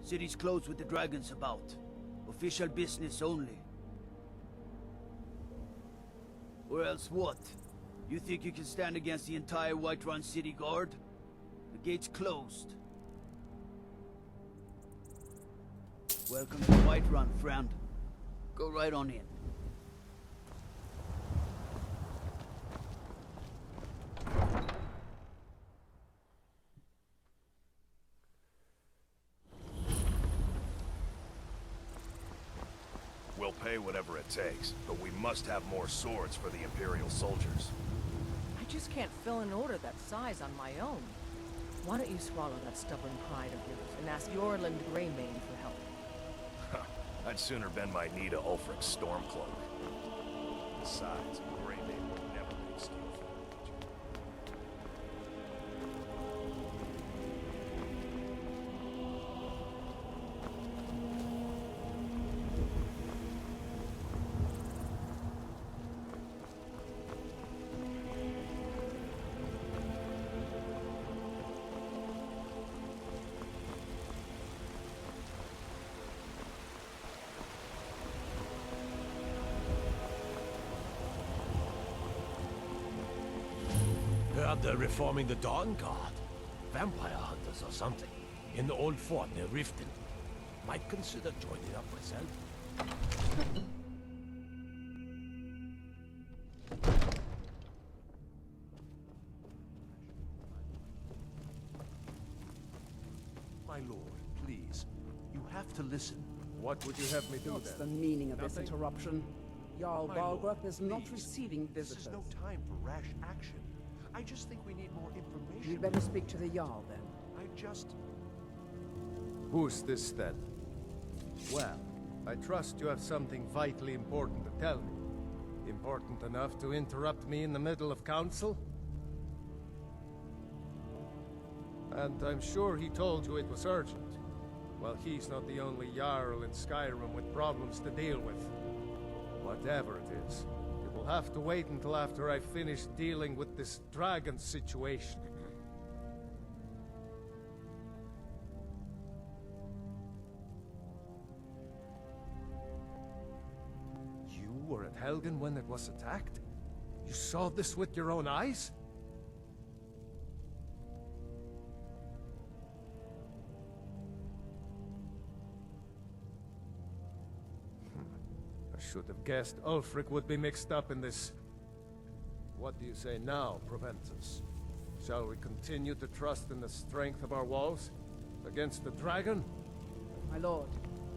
City's closed with the dragons about. Official business only. Or else what? You think you can stand against the entire Whiterun city guard? The gate's closed. Welcome to Whiterun, friend. Go right on in. We'll pay whatever it takes, but we must have more swords for the Imperial soldiers. I just can't fill an order that size on my own. Why don't you swallow that stubborn pride of yours and ask Yorland Greymane for help? I'd sooner bend my knee to Ulfric's Stormcloak. Besides, Greymane would never make steel for the Legion. Heard they're reforming the Dawn Guard. Vampire hunters or something. In the old fort near Riften. Might consider joining up myself. My lord, please. You have to listen. What would you have me do What's then? the meaning of this Nothing? interruption? Jarl My lord, Balgruuf is not please. receiving visitors. This is no time for rash action. I just think we need more information. You'd better speak to the Jarl, then. I just... Who's this then? Well, I trust you have something vitally important to tell me. Important enough to interrupt me in the middle of council? And I'm sure he told you it was urgent. Well, he's not the only Jarl in Skyrim with problems to deal with. Whatever it is, it will have to wait until after I finish dealing with this dragon situation. You were at Helgen when it was attacked? You saw this with your own eyes? I should have guessed Ulfric would be mixed up in this. What do you say now, Proventus? Shall we continue to trust in the strength of our walls? Against the dragon? My lord,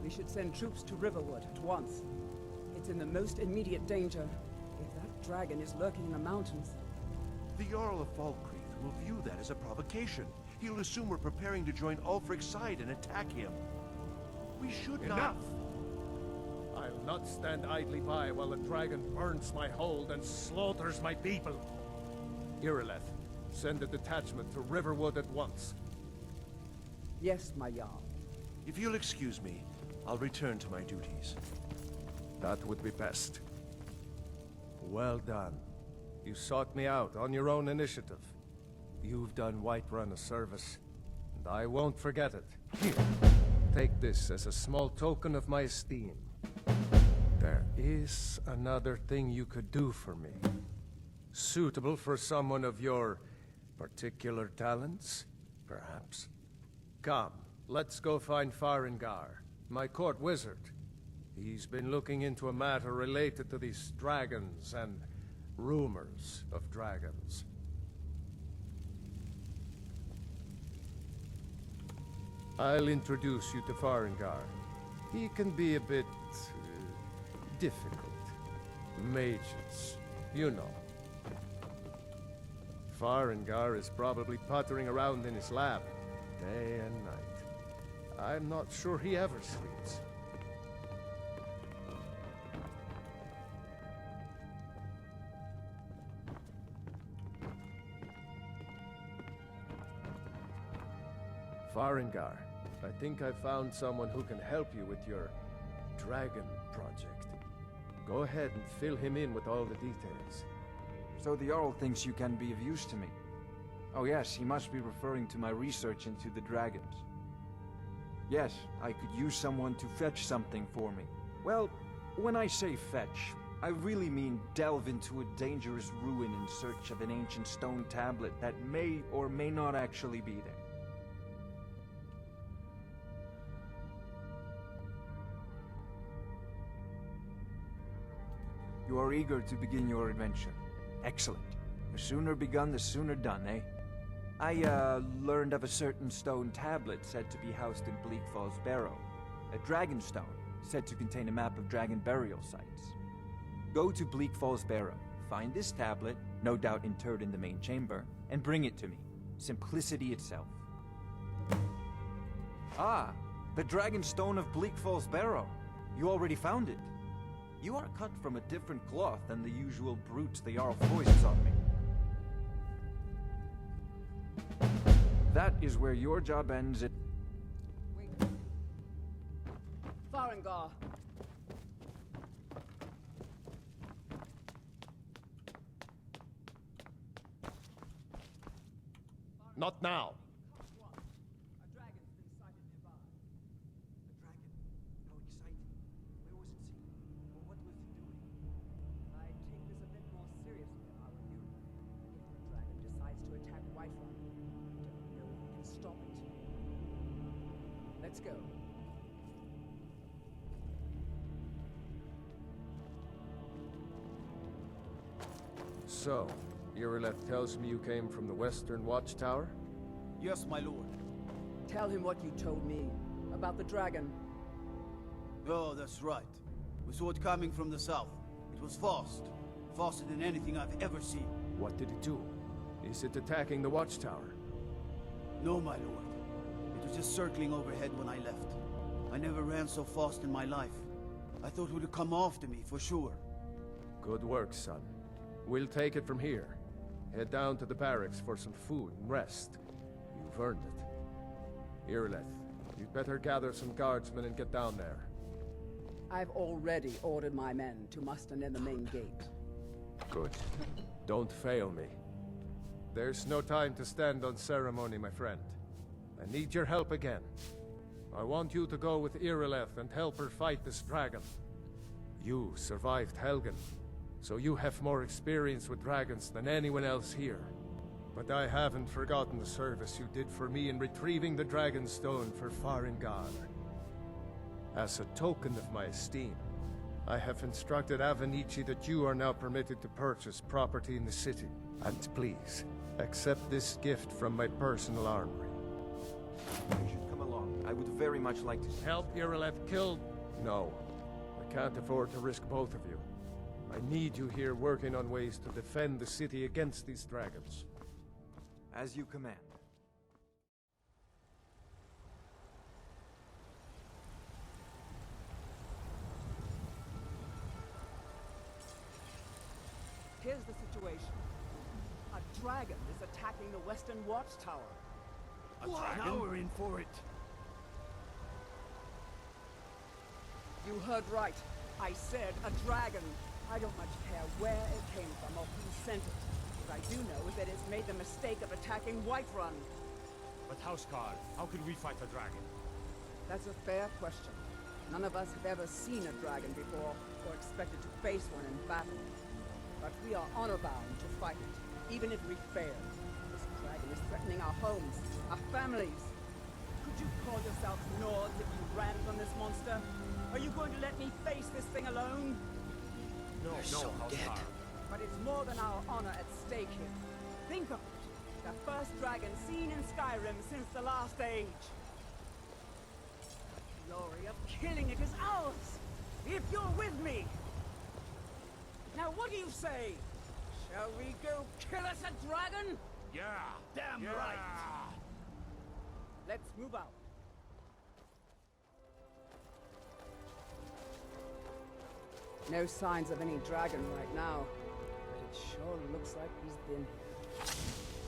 we should send troops to Riverwood at once. It's in the most immediate danger. If that dragon is lurking in the mountains... The Jarl of Falkreath will view that as a provocation. He'll assume we're preparing to join Ulfric's side and attack him. We should not... Enough! I'll not stand idly by while the dragon burns my hold and slaughters my people. Irileth, send a detachment to Riverwood at once. Yes, my Jarl. If you'll excuse me, I'll return to my duties. That would be best. Well done. You sought me out on your own initiative. You've done Whiterun a service, and I won't forget it. Here, take this as a small token of my esteem. There is another thing you could do for me. Suitable for someone of your particular talents, perhaps. Come, let's go find Farengar, my court wizard. He's been looking into a matter related to these dragons and rumors of dragons. I'll introduce you to Farengar. He can be a bit... difficult. Mages, you know. Farengar is probably puttering around in his lab, day and night. I'm not sure he ever sleeps. Farengar, I think I found someone who can help you with your dragon project. Go ahead and fill him in with all the details. So the Jarl thinks you can be of use to me. Oh yes, he must be referring to my research into the dragons. Yes, I could use someone to fetch something for me. Well, when I say fetch, I really mean delve into a dangerous ruin in search of an ancient stone tablet that may or may not actually be there. You are eager to begin your adventure. Excellent. The sooner begun, the sooner done, eh? I, learned of a certain stone tablet said to be housed in Bleak Falls Barrow. A dragon stone, said to contain a map of dragon burial sites. Go to Bleak Falls Barrow, find this tablet, no doubt interred in the main chamber, and bring it to me. Simplicity itself. Ah, the dragon stone of Bleak Falls Barrow. You already found it. You are cut from a different cloth than the usual brutes the Jarl foists on me. That is where your job ends at... Wait. Farengar. Not now. A dragon's been sighted nearby. A dragon? How exciting. Where was it seen? Or what was it doing? I'd take this a bit more seriously if I were you. If the dragon decides to attack Whiterun, don't know who can stop it. Let's go. So, Irileth tells me you came from the Western Watchtower? Yes, my lord. Tell him what you told me about the dragon. Oh, that's right. We saw it coming from the south. It was fast. Faster than anything I've ever seen. What did it do? Is it attacking the Watchtower? No, my lord. It was just circling overhead when I left. I never ran so fast in my life. I thought it would come after me, for sure. Good work, son. We'll take it from here. Head down to the barracks for some food and rest. You've earned it. Irileth, you'd better gather some guardsmen and get down there. I've already ordered my men to muster near the main gate. Good. Don't fail me. There's no time to stand on ceremony, my friend. I need your help again. I want you to go with Irileth and help her fight this dragon. You survived Helgen, so you have more experience with dragons than anyone else here. But I haven't forgotten the service you did for me in retrieving the dragon stone for Farengar. As a token of my esteem, I have instructed Avenici that you are now permitted to purchase property in the city. And please, accept this gift from my personal armory. You should come along. I would very much like to... Help Irileth kill... No. I can't afford to risk both of you. I need you here working on ways to defend the city against these dragons. As you command. Here's the situation. A dragon is attacking the Western Watchtower. A dragon? Now we're in for it. You heard right. I said a dragon. I don't much care where it came from or who sent it. What I do know is that it's made the mistake of attacking Whiterun. But Houseguard, how can we fight a dragon? That's a fair question. None of us have ever seen a dragon before, or expected to face one in battle. But we are honor-bound to fight it, even if we fail. This dragon is threatening our homes, our families. Could you call yourselves Nords if you ran from this monster? Are you going to let me face this thing alone? No, Houseguard. But it's more than our honor at stake here. Think of it. The first dragon seen in Skyrim since the last age. The glory of killing it is ours, if you're with me. Now what do you say? Shall we go kill us a dragon? Yeah! Damn right! Let's move out. No signs of any dragon right now, but it sure looks like he's been here.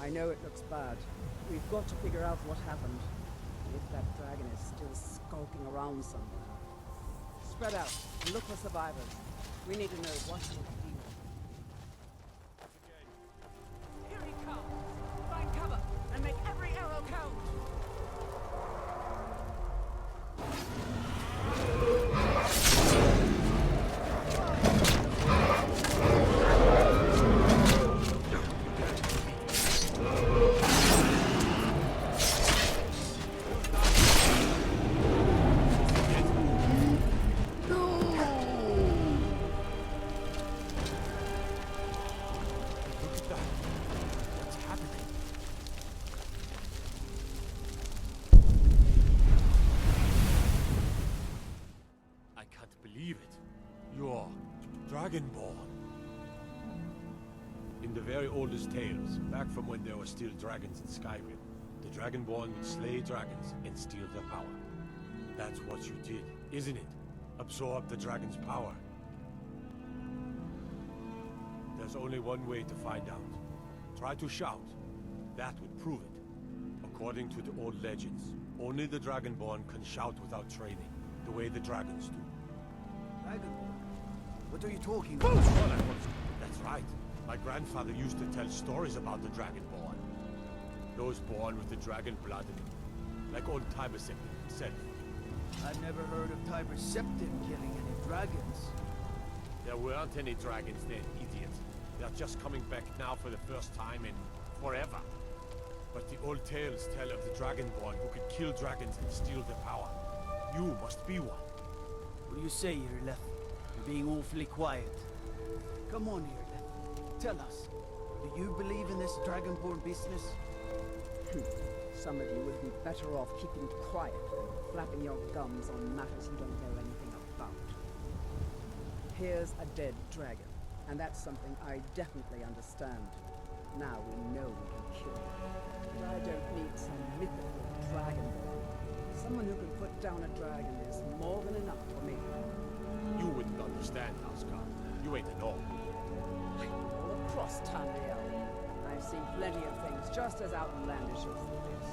I know it looks bad. We've got to figure out what happened. If that dragon is still skulking around somewhere. Spread out and look for survivors. We need to know what's the deal. Here he comes! Find cover and make every arrow count! In the very oldest tales, back from when there were still dragons in Skyrim, the Dragonborn would slay dragons and steal their power. That's what you did, isn't it? Absorb the dragon's power. There's only one way to find out. Try to shout. That would prove it. According to the old legends, only the Dragonborn can shout without training, the way the dragons do. Dragonborn? What are you talking about? That's right. My grandfather used to tell stories about the Dragonborn. Those born with the dragon blood in them, like old Tiber himself. I've never heard of Tiber Septim killing any dragons. There weren't any dragons then, idiot. They're just coming back now for the first time in forever. But the old tales tell of the Dragonborn who could kill dragons and steal their power. You must be one. What do you say, Irleth? You're being awfully quiet. Come on, Irleth. Tell us. Do you believe in this Dragonborn business? Some of you would be better off keeping quiet than flapping your gums on matters you don't know anything about. Here's a dead dragon, and that's something I definitely understand. Now we know we can kill it. But I don't need some mythical dragonborn. Someone who can put down a dragon is more than enough for me. You wouldn't understand, Asgard. You ain't an orc. All across Tamriel, I've seen plenty of things just as outlandish as this.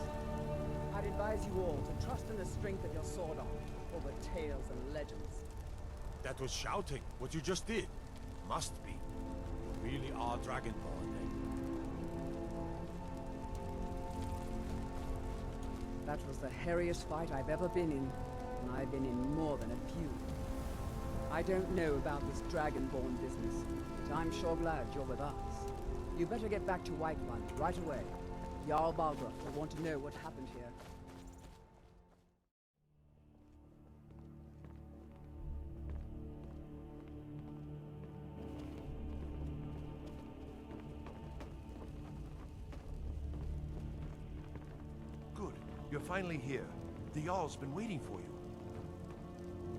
I'd advise you all to trust in the strength of your sword arm over tales and legends. That was shouting, what you just did. Must be. You really are Dragonborn, then. That was the hairiest fight I've ever been in, and I've been in more than a few. I don't know about this Dragonborn business, but I'm sure glad you're with us. You better get back to Whiterun right away. Jarl Balgruuf will want to know what happened here. Good. You're finally here. The Jarl's been waiting for you.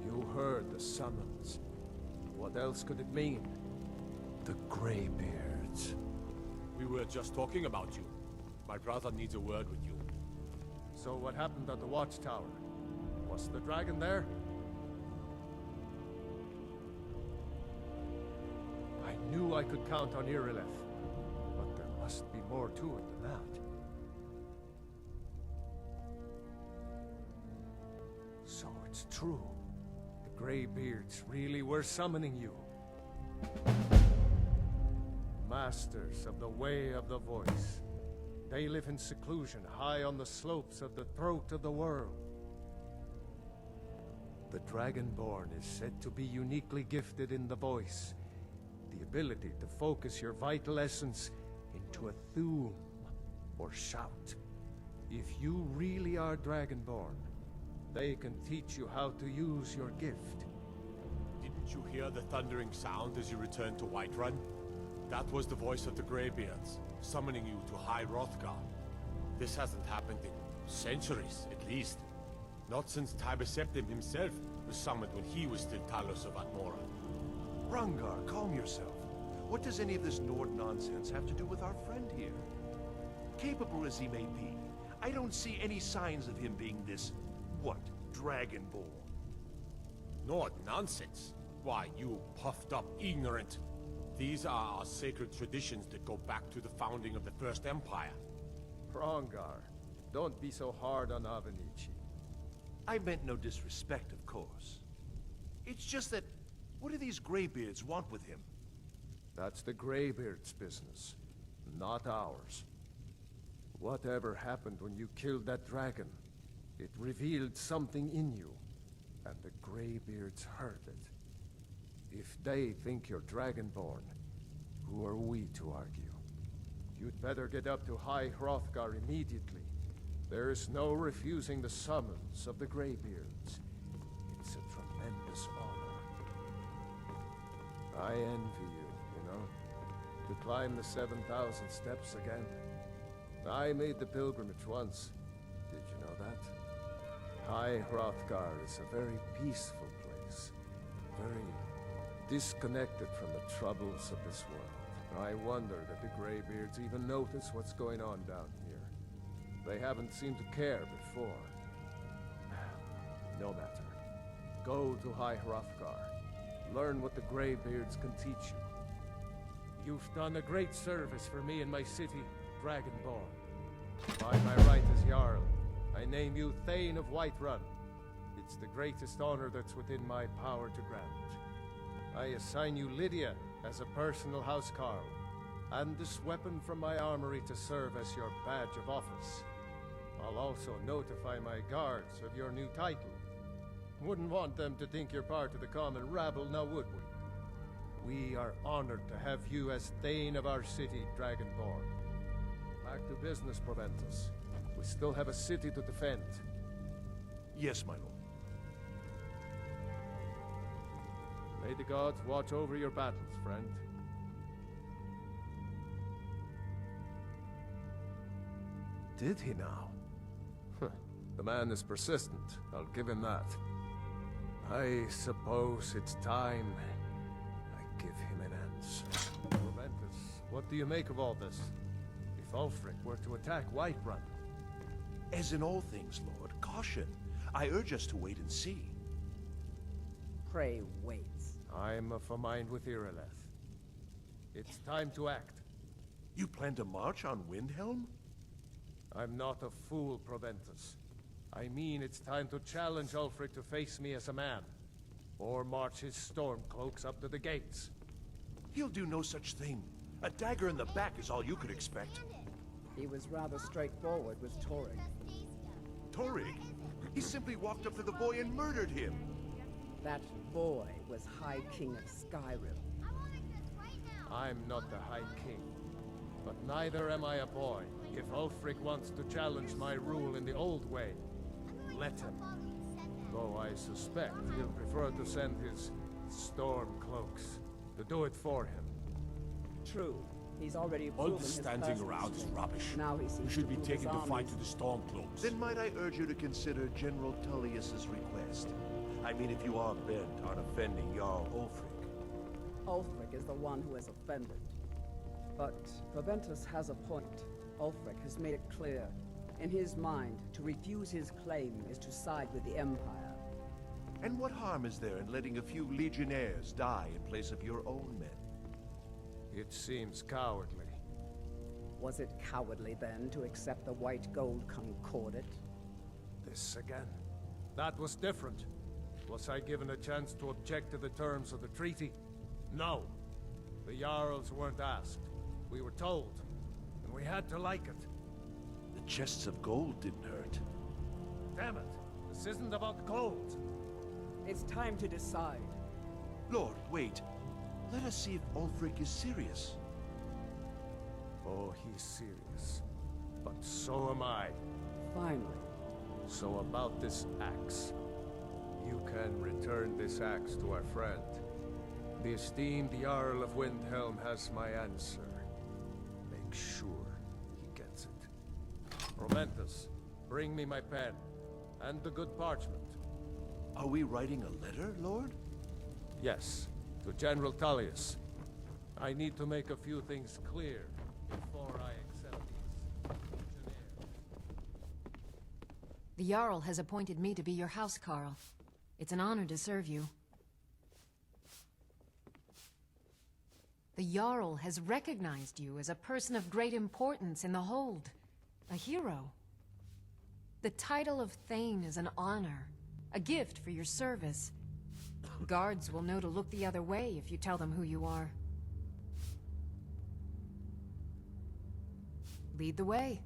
You heard the summons. What else could it mean? The Greybeards. We were just talking about you. My brother needs a word with you. So what happened at the watchtower? Was the dragon there? I knew I could count on Irileth, but there must be more to it than that. So it's true. The Greybeards really were summoning you. Masters of the Way of the Voice. They live in seclusion high on the slopes of the throat of the world. The Dragonborn is said to be uniquely gifted in the voice. The ability to focus your vital essence into a thum, or shout. If you really are Dragonborn, they can teach you how to use your gift. Didn't you hear the thundering sound as you returned to Whiterun? That was the voice of the Greybeards, summoning you to High Hrothgar. This hasn't happened in centuries, at least. Not since Tiber Septim himself was summoned when he was still Talos of Atmora. Hrongar, calm yourself. What does any of this Nord nonsense have to do with our friend here? Capable as he may be, I don't see any signs of him being this, Dragonborn. Nord nonsense? Why, you puffed up ignorant. These are our sacred traditions that go back to the founding of the First Empire. Hrongar, don't be so hard on Avenici. I meant no disrespect, of course. It's just that, what do these Greybeards want with him? That's the Greybeards' business, not ours. Whatever happened when you killed that dragon, it revealed something in you, and the Greybeards heard it. If they think you're Dragonborn, who are we to argue? You'd better get up to High Hrothgar immediately. There is no refusing the summons of the Greybeards. It's a tremendous honor. I envy you, to climb the 7,000 steps again. I made the pilgrimage once. Did you know that? High Hrothgar is a very peaceful place. Very disconnected from the troubles of this world. I wonder that the Greybeards even notice what's going on down here. They haven't seemed to care before. No matter. Go to High Hrothgar. Learn what the Greybeards can teach you. You've done a great service for me in my city, Dragonborn. By my right as Jarl, I name you Thane of Whiterun. It's the greatest honor that's within my power to grant. I assign you Lydia as a personal housecarl, and this weapon from my armory to serve as your badge of office. I'll also notify my guards of your new title. Wouldn't want them to think you're part of the common rabble, now would we? We are honored to have you as Thane of our city, Dragonborn. Back to business, Proventus. We still have a city to defend. Yes, my lord. May the gods watch over your battles, friend. Did he now? The man is persistent, I'll give him that. I suppose it's time I give him an answer. Proventus, what do you make of all this? If Ulfric were to attack Whiterun? As in all things, Lord, caution. I urge us to wait and see. Pray wait. I'm of a mind with Irileth. It's time to act. You plan to march on Windhelm? I'm not a fool, Proventus. I mean it's time to challenge Ulfric to face me as a man. Or march his Stormcloaks up to the gates. He'll do no such thing. A dagger in the back is all you could expect. He was rather straightforward with Torrig. Torrig? He simply walked up to the boy and murdered him. That boy was High King of Skyrim. I'm not the High King. But neither am I a boy. If Ulfric wants to challenge my rule in the old way, let him. Though I suspect he'll prefer to send his Stormcloaks to do it for him. True. He's already All proven this his standing personal around is strength. rubbish. Now he seems We should to be prove taking his the fight armies. to the Stormcloaks. Then might I urge you to consider General Tullius's request? I mean, if you are bent on offending Jarl Ulfric. Ulfric is the one who has offended. But Proventus has a point. Ulfric has made it clear. In his mind, to refuse his claim is to side with the Empire. And what harm is there in letting a few legionnaires die in place of your own men? It seems cowardly. Was it cowardly then to accept the White Gold Concordat? This again? That was different. Was I given a chance to object to the terms of the treaty? No. The Jarls weren't asked. We were told. And we had to like it. The chests of gold didn't hurt. Damn it! This isn't about gold! It's time to decide. Lord, wait. Let us see if Ulfric is serious. Oh, he's serious. But so am I. Finally. So about this axe. You can return this axe to our friend. The esteemed Jarl of Windhelm has my answer. Make sure he gets it. Proventus, bring me my pen. And the good parchment. Are we writing a letter, Lord? Yes, to General Tullius. I need to make a few things clear before I accept these legionnaires. The Jarl has appointed me to be your housecarl. It's an honor to serve you. The Jarl has recognized you as a person of great importance in the Hold. A hero. The title of Thane is an honor. A gift for your service. Guards will know to look the other way if you tell them who you are. Lead the way.